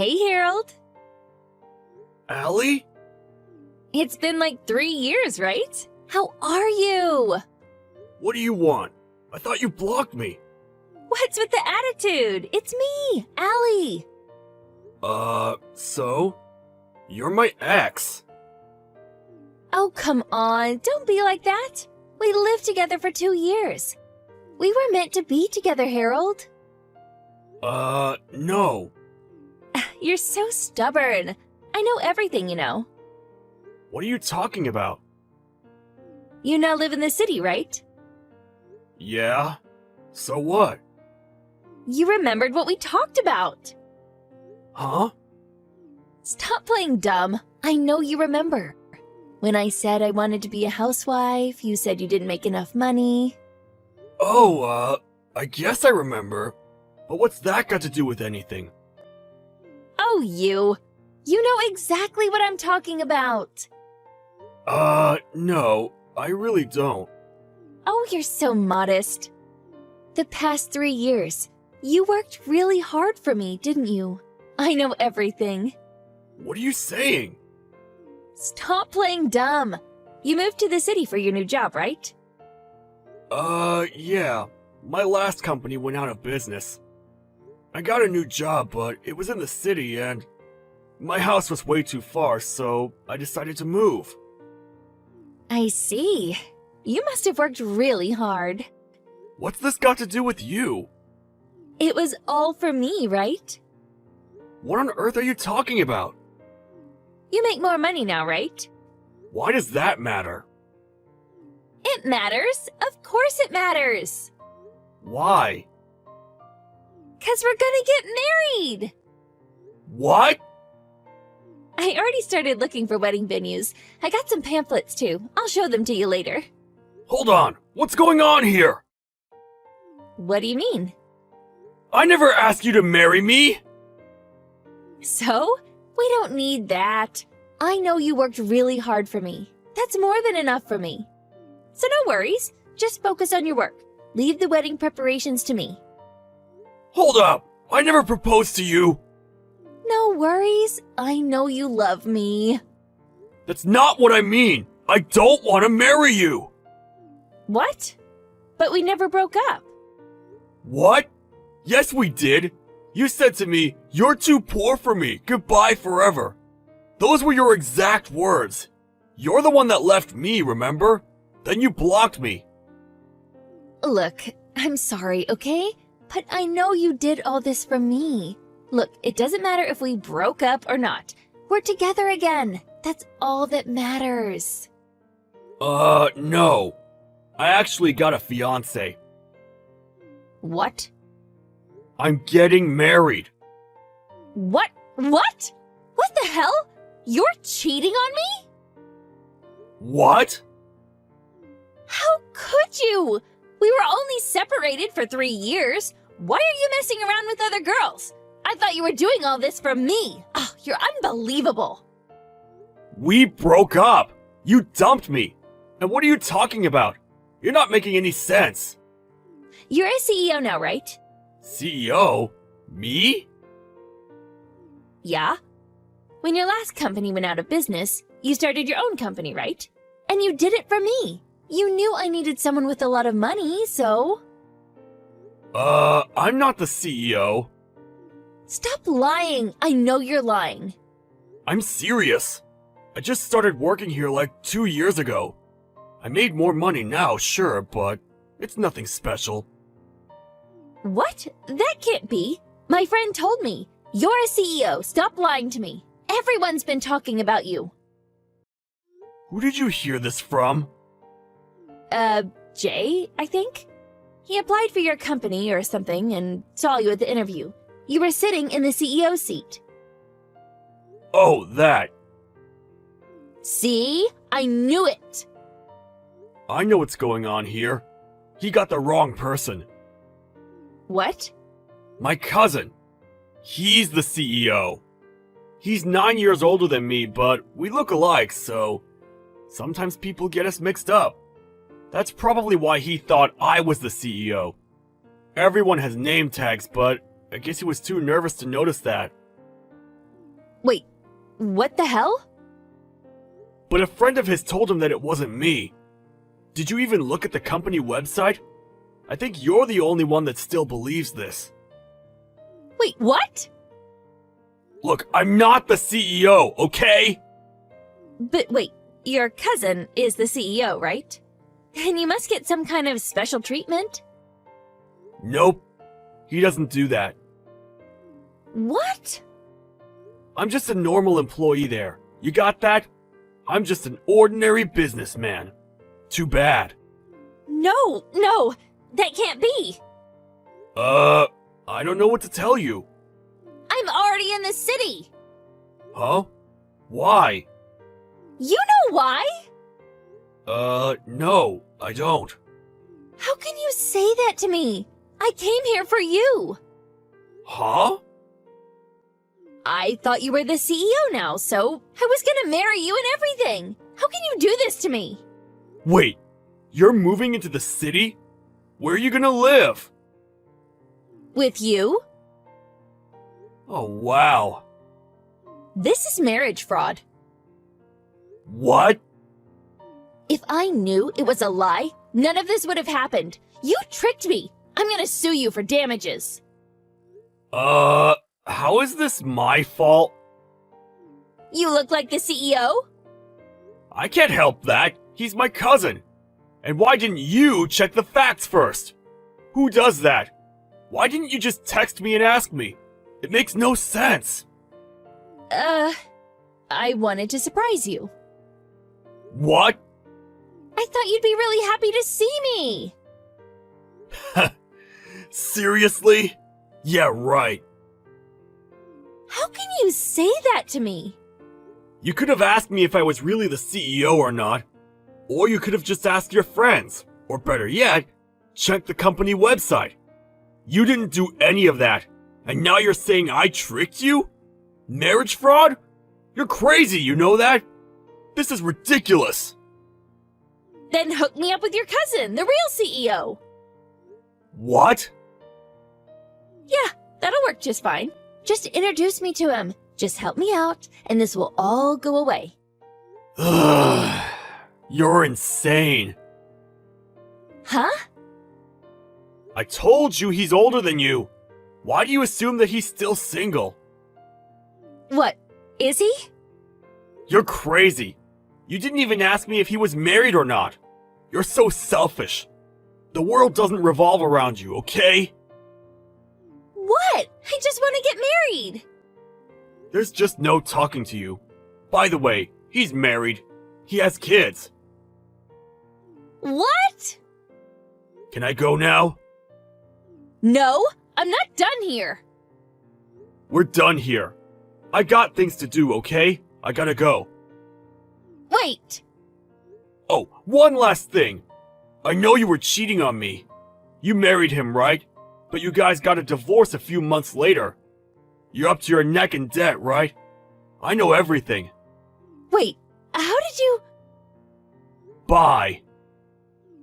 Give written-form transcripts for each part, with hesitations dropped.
Hey, Harold. Allie? It's been like 3 years, right? How are you? What do you want? I thought you blocked me. What's with the attitude? It's me, Allie. So? You're my ex. Oh, come on. Don't be like that. We lived together for 2 years. We were meant to be together, Harold. No. You're so stubborn. I know everything, you know. What are you talking about? You now live in the city, right? Yeah? So what? You remembered what we talked about. Huh? Stop playing dumb. I know you remember. When I said I wanted to be a housewife, you said you didn't make enough money. Oh, I guess I remember. But what's that got to do with anything? Oh, you. You know exactly what I'm talking about. No, I really don't. Oh, you're so modest. The past 3 years, you worked really hard for me, didn't you? I know everything. What are you saying? Stop playing dumb. You moved to the city for your new job, right? Yeah. My last company went out of business. I got a new job, but it was in the city and my house was way too far, so I decided to move. I see. You must have worked really hard. What's this got to do with you? It was all for me, right? What on earth are you talking about? You make more money now, right? Why does that matter? It matters. Of course it matters. Why? 'Cause we're gonna get married. What? I already started looking for wedding venues. I got some pamphlets too. I'll show them to you later. Hold on. What's going on here? What do you mean? I never asked you to marry me. So? We don't need that. I know you worked really hard for me. That's more than enough for me. So no worries. Just focus on your work. Leave the wedding preparations to me. Hold up. I never proposed to you. No worries. I know you love me. That's not what I mean. I don't want to marry you. What? But we never broke up. What? Yes, we did. You said to me, "You're too poor for me. Goodbye forever." Those were your exact words. You're the one that left me, remember? Then you blocked me. Look, I'm sorry, okay? But I know you did all this for me. Look, it doesn't matter if we broke up or not. We're together again. That's all that matters. No. I actually got a fiancé. What? I'm getting married. What? What? What the hell? You're cheating on me? What? How could you? We were only separated for 3 years. Why are you messing around with other girls? I thought you were doing all this for me. Oh, you're unbelievable. We broke up. You dumped me. And what are you talking about? You're not making any sense. You're a CEO now, right? CEO? Me? Yeah. When your last company went out of business, you started your own company, right? And you did it for me. You knew I needed someone with a lot of money, so... I'm not the CEO. Stop lying. I know you're lying. I'm serious. I just started working here like 2 years ago. I made more money now, sure, but it's nothing special. What? That can't be. My friend told me. You're a CEO. Stop lying to me. Everyone's been talking about you. Who did you hear this from? Jay, I think? He applied for your company or something and saw you at the interview. You were sitting in the CEO seat. Oh, that. See? I knew it. I know what's going on here. He got the wrong person. What? My cousin. He's the CEO. He's 9 years older than me, but we look alike, so sometimes people get us mixed up. That's probably why he thought I was the CEO. Everyone has name tags, but I guess he was too nervous to notice that. Wait, what the hell? But a friend of his told him that it wasn't me. Did you even look at the company website? I think you're the only one that still believes this. Wait, what? Look, I'm not the CEO, okay? But wait, your cousin is the CEO, right? Then you must get some kind of special treatment. Nope. He doesn't do that. What? I'm just a normal employee there. You got that? I'm just an ordinary businessman. Too bad. No, that can't be. I don't know what to tell you. I'm already in the city. Huh? Why? You know why? No, I don't. How can you say that to me? I came here for you. Huh? I thought you were the CEO now, so I was gonna marry you and everything. How can you do this to me? Wait, you're moving into the city? Where are you gonna live? With you? Oh, wow. This is marriage fraud. What? If I knew it was a lie, none of this would have happened. You tricked me. I'm gonna sue you for damages. How is this my fault? You look like the CEO? I can't help that. He's my cousin. And why didn't you check the facts first? Who does that? Why didn't you just text me and ask me? It makes no sense. I wanted to surprise you. What? I thought you'd be really happy to see me. Seriously? Yeah, right. How can you say that to me? You could have asked me if I was really the CEO or not. Or you could have just asked your friends. Or better yet, check the company website. You didn't do any of that. And now you're saying I tricked you? Marriage fraud? You're crazy, you know that? This is ridiculous. Then hook me up with your cousin, the real CEO. What? Yeah, that'll work just fine. Just introduce me to him. Just help me out, and this will all go away. Ugh. You're insane. Huh? I told you he's older than you. Why do you assume that he's still single? What, is he? You're crazy. You didn't even ask me if he was married or not. You're so selfish. The world doesn't revolve around you, okay? What? I just want to get married. There's just no talking to you. By the way, he's married. He has kids. What? Can I go now? No, I'm not done here. We're done here. I got things to do, okay? I gotta go. Wait. Oh, one last thing. I know you were cheating on me. You married him, right? But you guys got a divorce a few months later. You're up to your neck in debt, right? I know everything. Wait, how did you... Bye.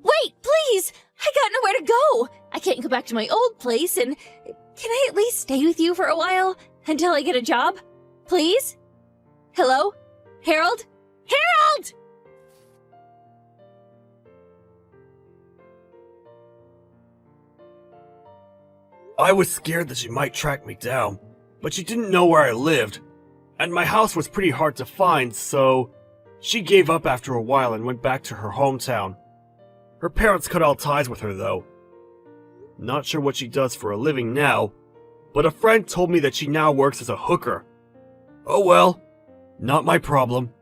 Wait, please! I got nowhere to go! I can't go back to my old place, and can I at least stay with you for a while? Until I get a job? Please? Hello? Harold? Harold! I was scared that she might track me down, but she didn't know where I lived, and my house was pretty hard to find, so she gave up after a while and went back to her hometown. Her parents cut all ties with her, though. Not sure what she does for a living now, but a friend told me that she now works as a hooker. Oh well, not my problem.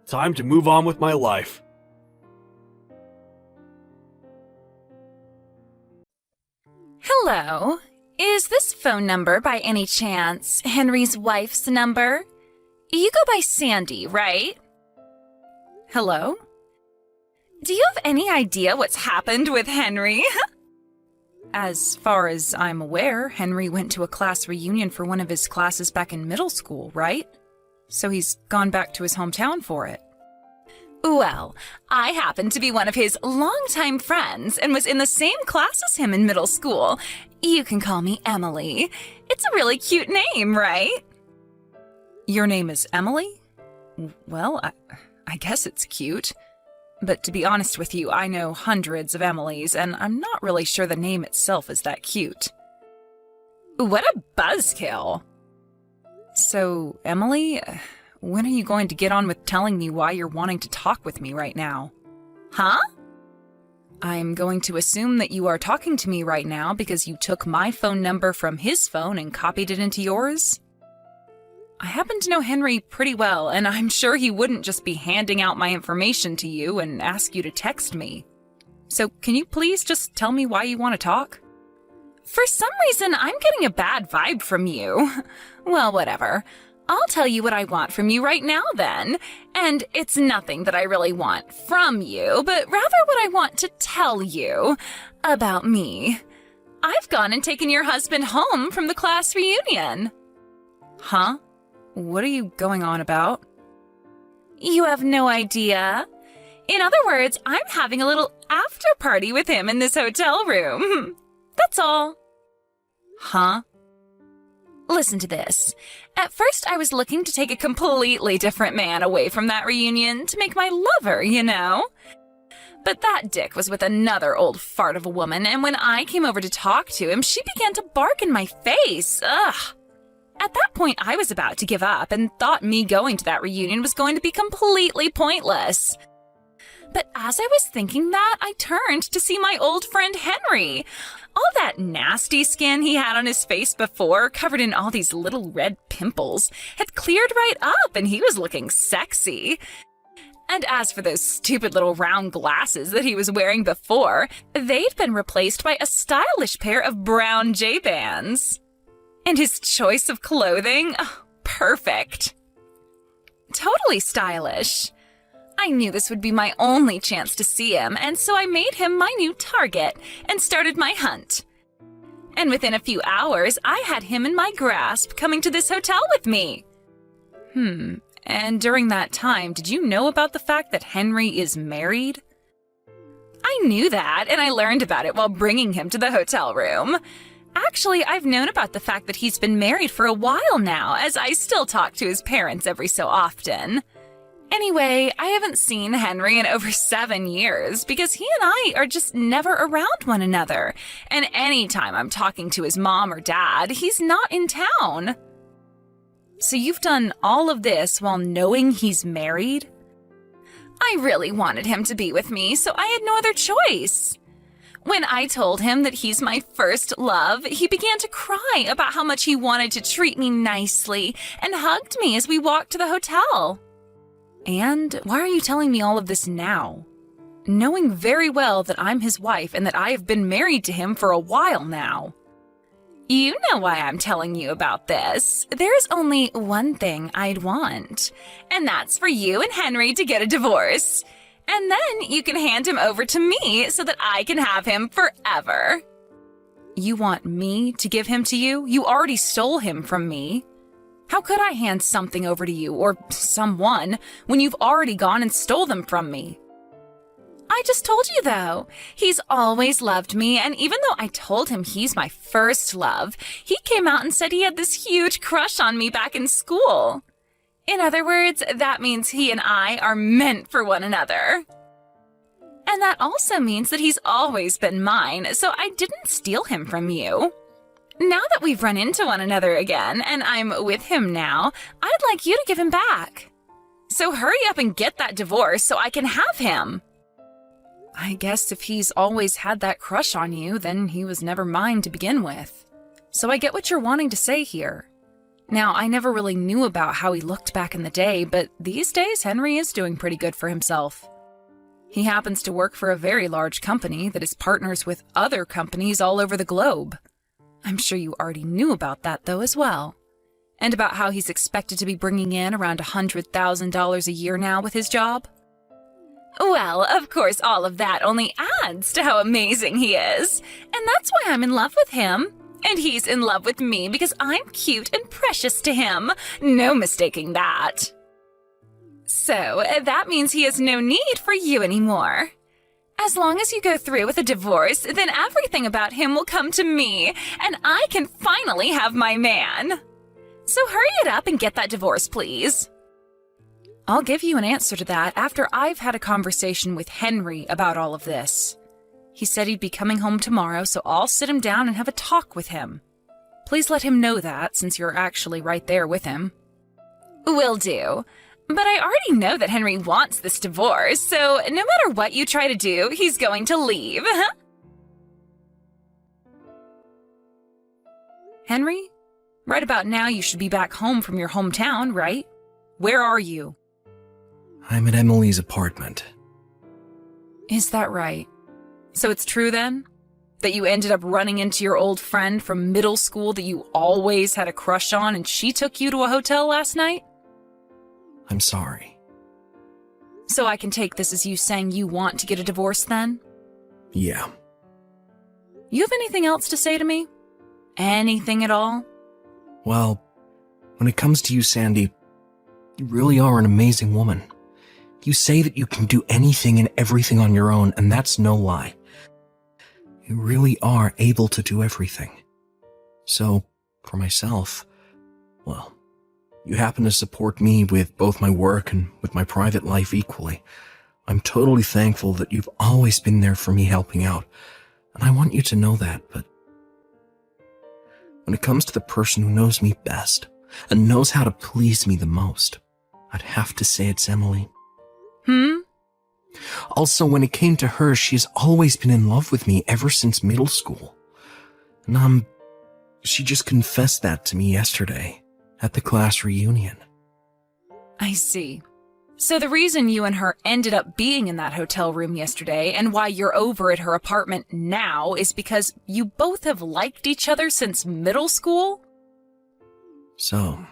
Time to move on with my life. Hello. Is this phone number by any chance Henry's wife's number? You go by Sandy, right? Hello? Do you have any idea what's happened with Henry? As far as I'm aware, Henry went to a class reunion for one of his classes back in middle school, right? So he's gone back to his hometown for it. Well, I happen to be one of his longtime friends and was in the same class as him in middle school. You can call me Emily. It's a really cute name, right? Your name is Emily? Well, I guess it's cute. But to be honest with you, I know hundreds of Emilys, and I'm not really sure the name itself is that cute. What a buzzkill! So, Emily, when are you going to get on with telling me why you're wanting to talk with me right now? Huh? I'm going to assume that you are talking to me right now because you took my phone number from his phone and copied it into yours. I happen to know Henry pretty well, and I'm sure he wouldn't just be handing out my information to you and ask you to text me. So can you please just tell me why you want to talk? For some reason, I'm getting a bad vibe from you. Well, whatever. I'll tell you what I want from you right now then. And it's nothing that I really want from you, but rather what I want to tell you about me. I've gone and taken your husband home from the class reunion. Huh? What are you going on about? You have no idea. In other words, I'm having a little after party with him in this hotel room. That's all. Huh? Listen to this. At first, I was looking to take a completely different man away from that reunion to make my lover, you know? But that dick was with another old fart of a woman, and when I came over to talk to him, she began to bark in my face. Ugh. At that point, I was about to give up and thought me going to that reunion was going to be completely pointless. But as I was thinking that, I turned to see my old friend Henry. All that nasty skin he had on his face before, covered in all these little red pimples, had cleared right up and he was looking sexy. And as for those stupid little round glasses that he was wearing before, they'd been replaced by a stylish pair of brown J-bands. And his choice of clothing? Oh, perfect. Totally stylish. I knew this would be my only chance to see him, and so I made him my new target and started my hunt. And within a few hours, I had him in my grasp coming to this hotel with me. And during that time, did you know about the fact that Henry is married? I knew that, and I learned about it while bringing him to the hotel room. Actually, I've known about the fact that he's been married for a while now, as I still talk to his parents every so often. Anyway, I haven't seen Henry in over 7 years because he and I are just never around one another. And anytime I'm talking to his mom or dad, he's not in town. So you've done all of this while knowing he's married? I really wanted him to be with me, so I had no other choice. When I told him that he's my first love, he began to cry about how much he wanted to treat me nicely and hugged me as we walked to the hotel. And why are you telling me all of this now? Knowing very well that I'm his wife and that I have been married to him for a while now. You know why I'm telling you about this. There's only one thing I'd want, and that's for you and Henry to get a divorce. And then you can hand him over to me so that I can have him forever. You want me to give him to you? You already stole him from me. How could I hand something over to you, or someone, when you've already gone and stole them from me? I just told you, though. He's always loved me, and even though I told him he's my first love, he came out and said he had this huge crush on me back in school. In other words, that means he and I are meant for one another. And that also means that he's always been mine, so I didn't steal him from you. Now that we've run into one another again, and I'm with him now, I'd like you to give him back. So hurry up and get that divorce so I can have him. I guess if he's always had that crush on you, then he was never mine to begin with. So I get what you're wanting to say here. Now, I never really knew about how he looked back in the day, but these days Henry is doing pretty good for himself. He happens to work for a very large company that is partners with other companies all over the globe. I'm sure you already knew about that, though, as well. And about how he's expected to be bringing in around $100,000 a year now with his job. Well, of course, all of that only adds to how amazing he is. And that's why I'm in love with him. And he's in love with me because I'm cute and precious to him. No mistaking that. So, that means he has no need for you anymore. As long as you go through with a divorce, then everything about him will come to me, and I can finally have my man. So hurry it up and get that divorce, please. I'll give you an answer to that after I've had a conversation with Henry about all of this. He said he'd be coming home tomorrow, so I'll sit him down and have a talk with him. Please let him know that, since you're actually right there with him. Will do. But I already know that Henry wants this divorce, so no matter what you try to do, he's going to leave. Henry, right about now you should be back home from your hometown, right? Where are you? I'm at Emily's apartment. Is that right? So it's true then? That you ended up running into your old friend from middle school that you always had a crush on and she took you to a hotel last night? I'm sorry. So I can take this as you saying you want to get a divorce then? Yeah. You have anything else to say to me? Anything at all? Well, when it comes to you, Sandy, you really are an amazing woman. You say that you can do anything and everything on your own, and that's no lie. You really are able to do everything. So, for myself, well, you happen to support me with both my work and with my private life equally. I'm totally thankful that you've always been there for me helping out, and I want you to know that, but when it comes to the person who knows me best and knows how to please me the most, I'd have to say it's Emily. Also, when it came to her, she has always been in love with me ever since middle school. And she just confessed that to me yesterday at the class reunion. I see. So the reason you and her ended up being in that hotel room yesterday and why you're over at her apartment now is because you both have liked each other since middle school? So,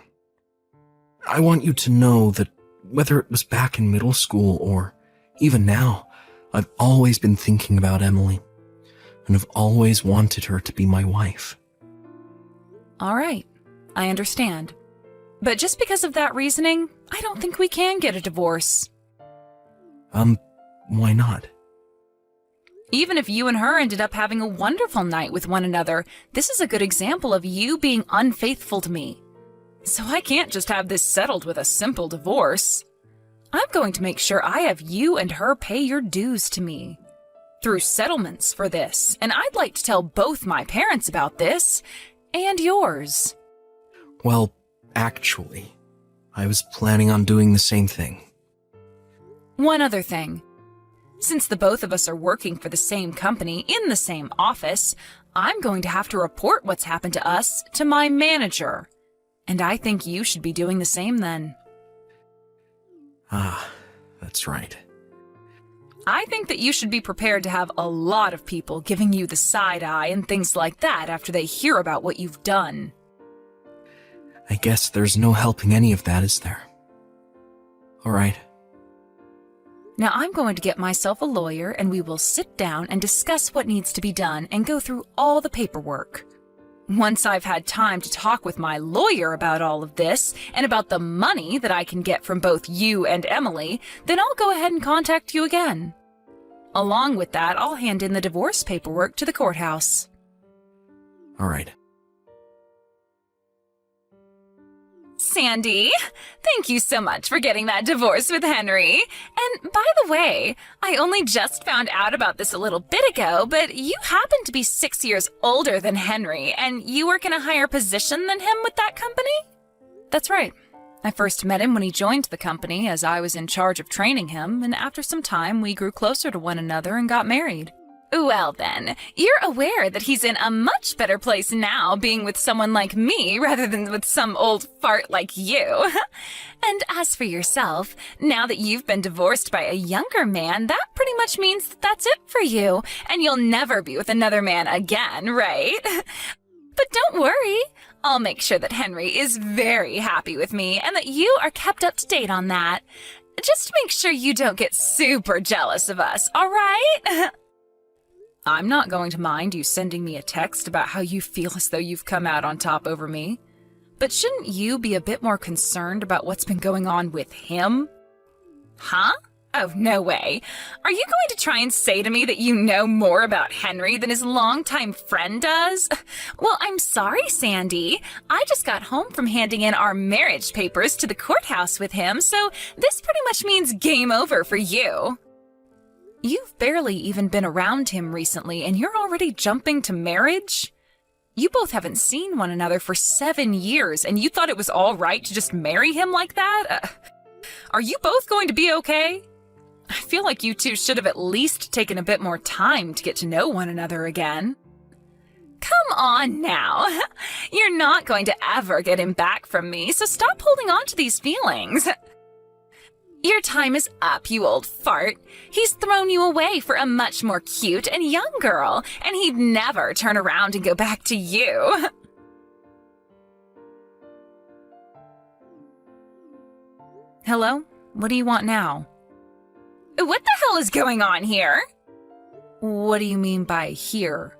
I want you to know that whether it was back in middle school or even now, I've always been thinking about Emily and have always wanted her to be my wife. All right, I understand. But just because of that reasoning, I don't think we can get a divorce. Why not? Even if you and her ended up having a wonderful night with one another, this is a good example of you being unfaithful to me. So I can't just have this settled with a simple divorce. I'm going to make sure I have you and her pay your dues to me through settlements for this, and I'd like to tell both my parents about this and yours. Well, actually, I was planning on doing the same thing. One other thing. Since the both of us are working for the same company in the same office, I'm going to have to report what's happened to us to my manager. And I think you should be doing the same then. Ah, that's right. I think that you should be prepared to have a lot of people giving you the side eye and things like that after they hear about what you've done. I guess there's no helping any of that, is there? All right. Now I'm going to get myself a lawyer and we will sit down and discuss what needs to be done and go through all the paperwork. Once I've had time to talk with my lawyer about all of this and about the money that I can get from both you and Emily, then I'll go ahead and contact you again. Along with that, I'll hand in the divorce paperwork to the courthouse. All right. Sandy, thank you so much for getting that divorce with Henry. And by the way, I only just found out about this a little bit ago, but you happen to be 6 years older than Henry, and you work in a higher position than him with that company? That's right. I first met him when he joined the company, as I was in charge of training him, and after some time we grew closer to one another and got married. Well then, you're aware that he's in a much better place now being with someone like me rather than with some old fart like you. And as for yourself, now that you've been divorced by a younger man, that pretty much means that that's it for you, and you'll never be with another man again, right? But don't worry, I'll make sure that Henry is very happy with me and that you are kept up to date on that. Just make sure you don't get super jealous of us, all right? I'm not going to mind you sending me a text about how you feel as though you've come out on top over me. But shouldn't you be a bit more concerned about what's been going on with him? Huh? Oh, no way. Are you going to try and say to me that you know more about Henry than his longtime friend does? Well, I'm sorry, Sandy. I just got home from handing in our marriage papers to the courthouse with him, so this pretty much means game over for you. You've barely even been around him recently, and you're already jumping to marriage? You both haven't seen one another for 7 years, and you thought it was all right to just marry him like that? Are you both going to be okay? I feel like you two should have at least taken a bit more time to get to know one another again. Come on now. You're not going to ever get him back from me, so stop holding on to these feelings. Your time is up, you old fart. He's thrown you away for a much more cute and young girl, and he'd never turn around and go back to you. Hello? What do you want now? What the hell is going on here? What do you mean by here?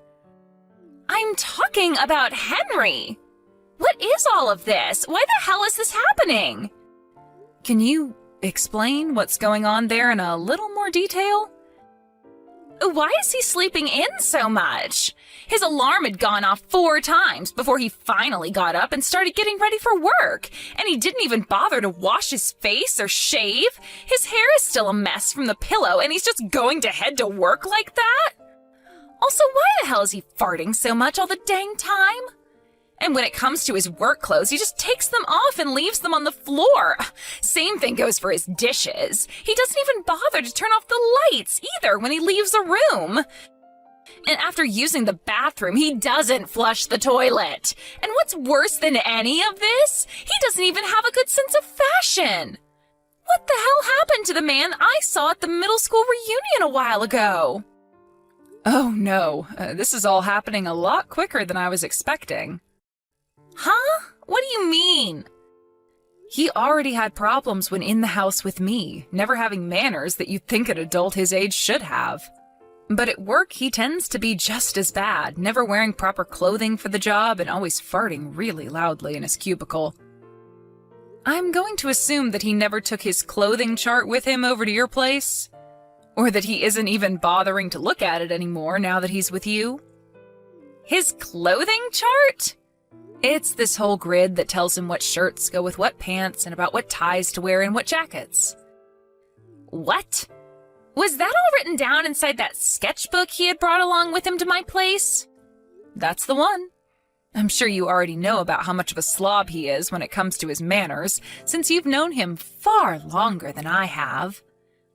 I'm talking about Henry. What is all of this? Why the hell is this happening? Can you explain what's going on there in a little more detail? Why is he sleeping in so much? His alarm had gone off 4 times before he finally got up and started getting ready for work. And he didn't even bother to wash his face or shave. His hair is still a mess from the pillow, and he's just going to head to work like that? Also, why the hell is he farting so much all the dang time? And when it comes to his work clothes, he just takes them off and leaves them on the floor. Same thing goes for his dishes. He doesn't even bother to turn off the lights either when he leaves a room. And after using the bathroom, he doesn't flush the toilet. And what's worse than any of this? He doesn't even have a good sense of fashion. What the hell happened to the man I saw at the middle school reunion a while ago? Oh no, this is all happening a lot quicker than I was expecting. Huh? What do you mean? He already had problems when in the house with me, never having manners that you'd think an adult his age should have. But at work, he tends to be just as bad, never wearing proper clothing for the job and always farting really loudly in his cubicle. I'm going to assume that he never took his clothing chart with him over to your place, or that he isn't even bothering to look at it anymore now that he's with you. His clothing chart? It's this whole grid that tells him what shirts go with what pants and about what ties to wear and what jackets. What? Was that all written down inside that sketchbook he had brought along with him to my place? That's the one. I'm sure you already know about how much of a slob he is when it comes to his manners, since you've known him far longer than I have.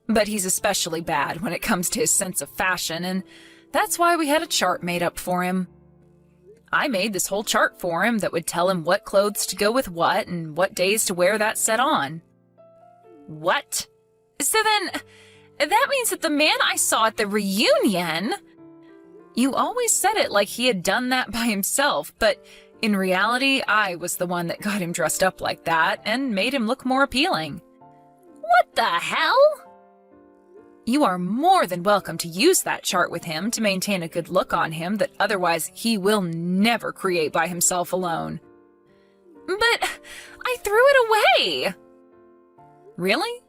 But he's especially bad when it comes to his sense of fashion, and that's why we had a chart made up for him. I made this whole chart for him that would tell him what clothes to go with what and what days to wear that set on. What? So then, that means that the man I saw at the reunion... You always said it like he had done that by himself, but in reality, I was the one that got him dressed up like that and made him look more appealing. What the hell? You are more than welcome to use that chart with him to maintain a good look on him that otherwise he will never create by himself alone. But I threw it away! Really?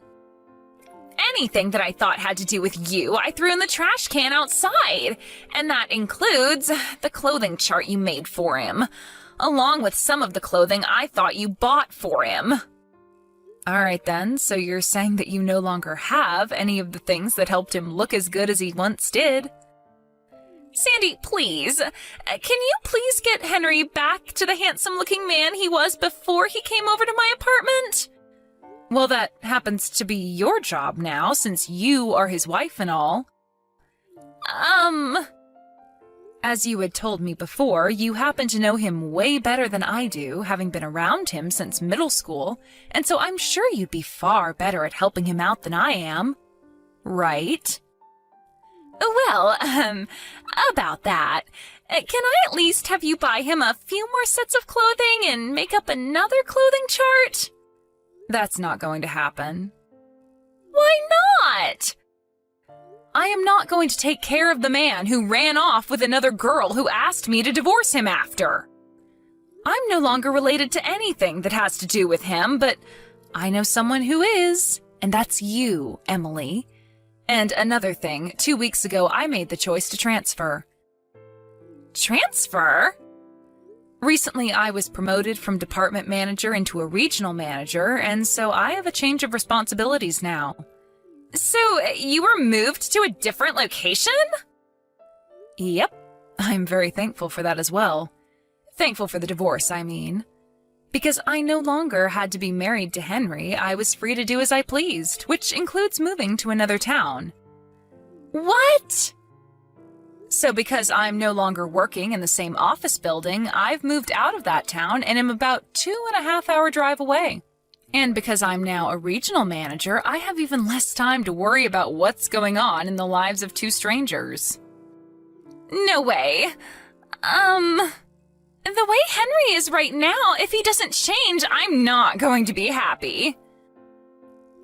Anything that I thought had to do with you, I threw in the trash can outside, and that includes the clothing chart you made for him, along with some of the clothing I thought you bought for him. All right then, so you're saying that you no longer have any of the things that helped him look as good as he once did. Sandy, please, can you please get Henry back to the handsome-looking man he was before he came over to my apartment? Well, that happens to be your job now, since you are his wife and all. As you had told me before, you happen to know him way better than I do, having been around him since middle school, and so I'm sure you'd be far better at helping him out than I am. Right? Well, about that, can I at least have you buy him a few more sets of clothing and make up another clothing chart? That's not going to happen. Why not? I am not going to take care of the man who ran off with another girl who asked me to divorce him after. I'm no longer related to anything that has to do with him, but I know someone who is, and that's you, Emily. And another thing, 2 weeks ago I made the choice to transfer. Transfer? Recently I was promoted from department manager into a regional manager, and so I have a change of responsibilities now. So, you were moved to a different location? Yep. I'm very thankful for that as well. Thankful for the divorce, I mean. Because I no longer had to be married to Henry, I was free to do as I pleased, which includes moving to another town. What? So because I'm no longer working in the same office building, I've moved out of that town and am about 2.5 hour drive away. And because I'm now a regional manager, I have even less time to worry about what's going on in the lives of two strangers. No way. The way Henry is right now, if he doesn't change, I'm not going to be happy.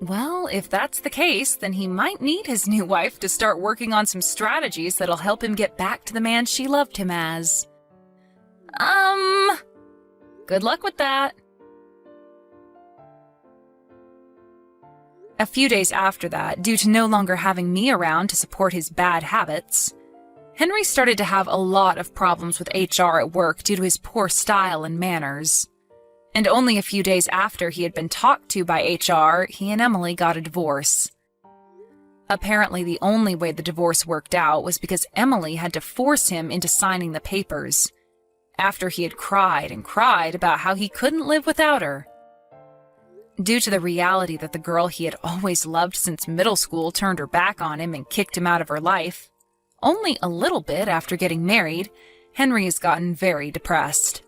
Well, if that's the case, then he might need his new wife to start working on some strategies that'll help him get back to the man she loved him as. Good luck with that. A few days after that, due to no longer having me around to support his bad habits, Henry started to have a lot of problems with HR at work due to his poor style and manners. And only a few days after he had been talked to by HR, he and Emily got a divorce. Apparently, the only way the divorce worked out was because Emily had to force him into signing the papers, after he had cried and cried about how he couldn't live without her. Due to the reality that the girl he had always loved since middle school turned her back on him and kicked him out of her life, only a little bit after getting married, Henry has gotten very depressed.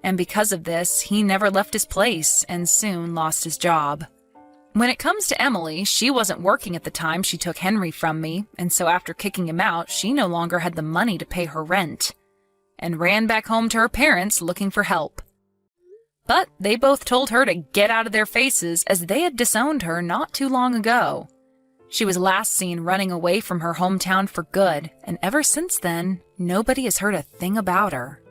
And because of this, he never left his place and soon lost his job. When it comes to Emily, she wasn't working at the time she took Henry from me, and so after kicking him out, she no longer had the money to pay her rent, and ran back home to her parents looking for help. But they both told her to get out of their faces as they had disowned her not too long ago. She was last seen running away from her hometown for good, and ever since then, nobody has heard a thing about her.